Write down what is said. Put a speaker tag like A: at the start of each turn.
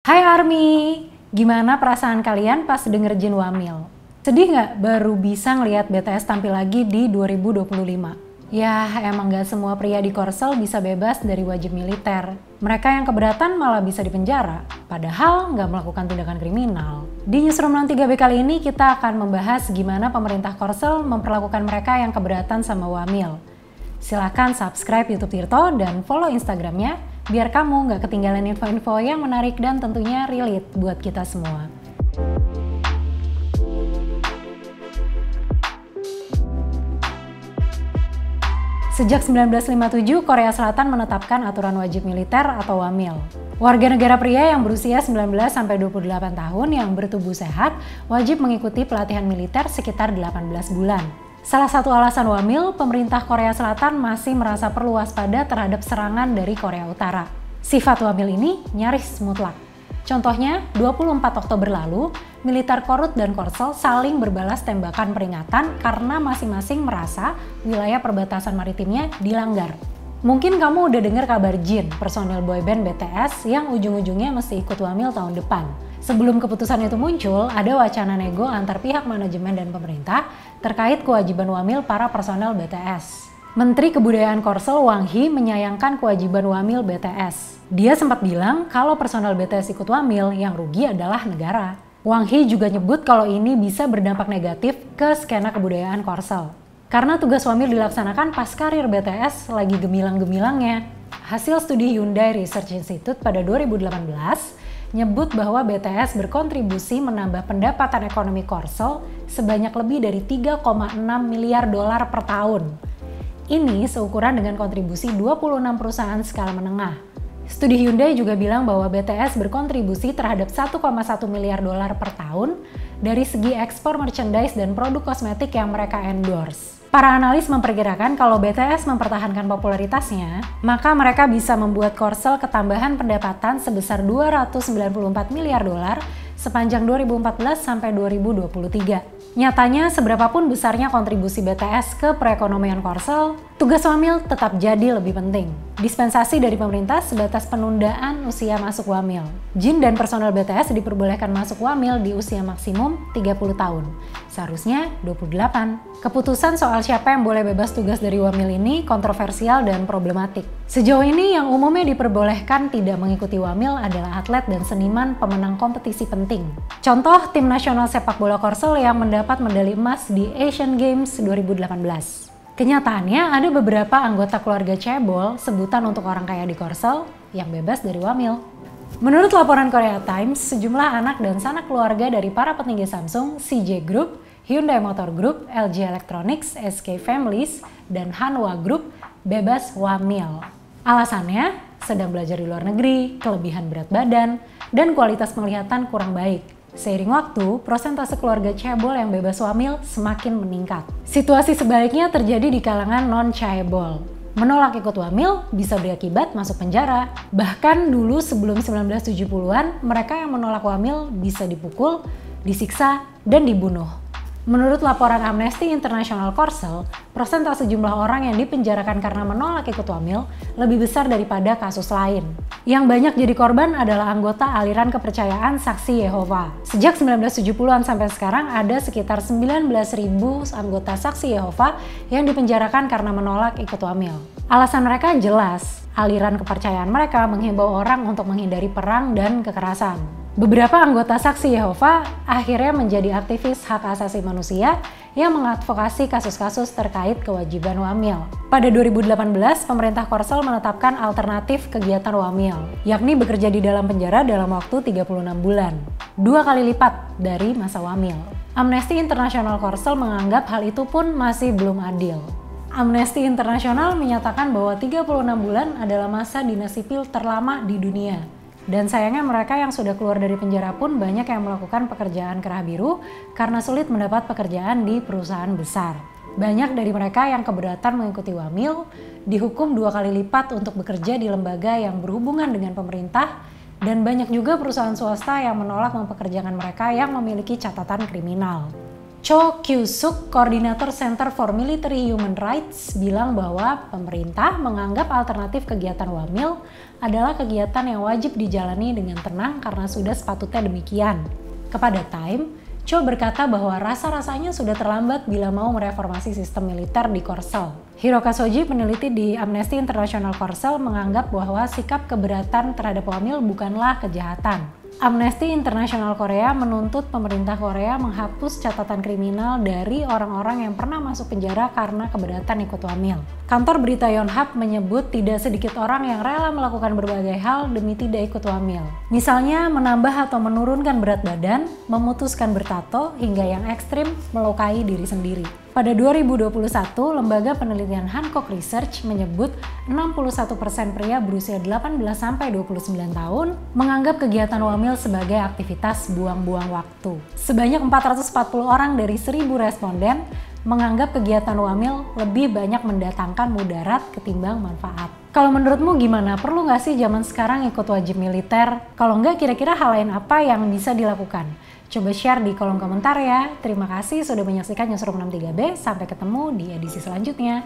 A: Hai Army, gimana perasaan kalian pas denger Jin wamil? Sedih nggak baru bisa ngelihat BTS tampil lagi di 2025? Ya emang nggak semua pria di Korsel bisa bebas dari wajib militer. Mereka yang keberatan malah bisa dipenjara, padahal nggak melakukan tindakan kriminal. Di Newsroom 3B kali ini kita akan membahas gimana pemerintah Korsel memperlakukan mereka yang keberatan sama wamil. Silahkan subscribe YouTube Tirto dan follow Instagramnya, biar kamu nggak ketinggalan info-info yang menarik dan tentunya relate buat kita semua. Sejak 1957, Korea Selatan menetapkan aturan wajib militer atau wamil. Warga negara pria yang berusia 19-28 tahun yang bertubuh sehat wajib mengikuti pelatihan militer sekitar 18 bulan. Salah satu alasan wamil, pemerintah Korea Selatan masih merasa perlu waspada terhadap serangan dari Korea Utara. Sifat wamil ini nyaris mutlak. Contohnya, 24 Oktober lalu, militer Korut dan Korsel saling berbalas tembakan peringatan karena masing-masing merasa wilayah perbatasan maritimnya dilanggar. Mungkin kamu udah dengar kabar Jin, personil boyband BTS yang ujung-ujungnya mesti ikut wamil tahun depan. Sebelum keputusan itu muncul, ada wacana nego antar pihak manajemen dan pemerintah terkait kewajiban wamil para personel BTS. Menteri Kebudayaan Korsel Wang Hee menyayangkan kewajiban wamil BTS. Dia sempat bilang kalau personel BTS ikut wamil, yang rugi adalah negara. Wang Hee juga nyebut kalau ini bisa berdampak negatif ke skena kebudayaan Korsel. Karena tugas wamil dilaksanakan pas karir BTS lagi gemilang-gemilangnya. Hasil studi Hyundai Research Institute pada 2018 nyebut bahwa BTS berkontribusi menambah pendapatan ekonomi Korsel sebanyak lebih dari 3,6 miliar dolar per tahun. Ini seukuran dengan kontribusi 26 perusahaan skala menengah. Studi Hyundai juga bilang bahwa BTS berkontribusi terhadap 1,1 miliar dolar per tahun dari segi ekspor merchandise dan produk kosmetik yang mereka endorse. Para analis memperkirakan kalau BTS mempertahankan popularitasnya, maka mereka bisa membuat Korsel ketambahan pendapatan sebesar 294 miliar dolar sepanjang 2014 sampai 2023. Nyatanya, seberapapun besarnya kontribusi BTS ke perekonomian Korsel, tugas wamil tetap jadi lebih penting. Dispensasi dari pemerintah sebatas penundaan usia masuk wamil. Jin dan personel BTS diperbolehkan masuk wamil di usia maksimum 30 tahun. Seharusnya 28. Keputusan soal siapa yang boleh bebas tugas dari wamil ini kontroversial dan problematik. Sejauh ini yang umumnya diperbolehkan tidak mengikuti wamil adalah atlet dan seniman pemenang kompetisi penting. Contoh tim nasional sepak bola Korsel yang mendapat medali emas di Asian Games 2018. Kenyataannya ada beberapa anggota keluarga cebol, sebutan untuk orang kaya di Korsel, yang bebas dari wamil. Menurut laporan Korea Times, sejumlah anak dan sanak keluarga dari para petinggi Samsung, CJ Group, Hyundai Motor Group, LG Electronics, SK Families, dan Hanwha Group bebas wamil. Alasannya, sedang belajar di luar negeri, kelebihan berat badan, dan kualitas penglihatan kurang baik. Seiring waktu, persentase keluarga cebol yang bebas wamil semakin meningkat. Situasi sebaliknya terjadi di kalangan non-cebol. Menolak ikut wamil bisa berakibat masuk penjara. Bahkan dulu sebelum 1970-an, mereka yang menolak wamil bisa dipukul, disiksa, dan dibunuh. Menurut laporan Amnesty International Korsel, persentase jumlah orang yang dipenjarakan karena menolak ikut wamil lebih besar daripada kasus lain. Yang banyak jadi korban adalah anggota aliran kepercayaan Saksi Yehova. Sejak 1970-an sampai sekarang ada sekitar 19.000 anggota Saksi Yehova yang dipenjarakan karena menolak ikut wamil. Alasan mereka jelas, aliran kepercayaan mereka menghimbau orang untuk menghindari perang dan kekerasan. Beberapa anggota Saksi Yehova akhirnya menjadi aktivis hak asasi manusia yang mengadvokasi kasus-kasus terkait kewajiban wamil. Pada 2018, pemerintah Korsel menetapkan alternatif kegiatan wamil, yakni bekerja di dalam penjara dalam waktu 36 bulan, 2 kali lipat dari masa wamil. Amnesty International Korsel menganggap hal itu pun masih belum adil. Amnesty International menyatakan bahwa 36 bulan adalah masa dinas sipil terlama di dunia. Dan sayangnya mereka yang sudah keluar dari penjara pun banyak yang melakukan pekerjaan kerah biru karena sulit mendapat pekerjaan di perusahaan besar. Banyak dari mereka yang keberatan mengikuti wamil dihukum 2 kali lipat untuk bekerja di lembaga yang berhubungan dengan pemerintah, dan banyak juga perusahaan swasta yang menolak mempekerjakan mereka yang memiliki catatan kriminal. Cho Kyu-suk, koordinator Center for Military Human Rights, bilang bahwa pemerintah menganggap alternatif kegiatan wamil adalah kegiatan yang wajib dijalani dengan tenang karena sudah sepatutnya demikian. Kepada Time, Cho berkata bahwa rasa-rasanya sudah terlambat bila mau mereformasi sistem militer di Korsel. Hiroka Shoji, peneliti di Amnesty International Korsel, menganggap bahwa sikap keberatan terhadap wamil bukanlah kejahatan. Amnesty International Korea menuntut pemerintah Korea menghapus catatan kriminal dari orang-orang yang pernah masuk penjara karena keberatan ikut wamil. Kantor berita Yonhap menyebut tidak sedikit orang yang rela melakukan berbagai hal demi tidak ikut wamil. Misalnya menambah atau menurunkan berat badan, memutuskan bertato, hingga yang ekstrim melukai diri sendiri. Pada 2021, lembaga penelitian Hancock Research menyebut 61% pria berusia 18-29 tahun menganggap kegiatan wamil sebagai aktivitas buang-buang waktu. Sebanyak 440 orang dari 1.000 responden menganggap kegiatan wamil lebih banyak mendatangkan mudarat ketimbang manfaat. Kalau menurutmu gimana? Perlu nggak sih zaman sekarang ikut wajib militer? Kalau nggak, kira-kira hal lain apa yang bisa dilakukan? Coba share di kolom komentar ya. Terima kasih sudah menyaksikan Newsroom 63B. Sampai ketemu di edisi selanjutnya.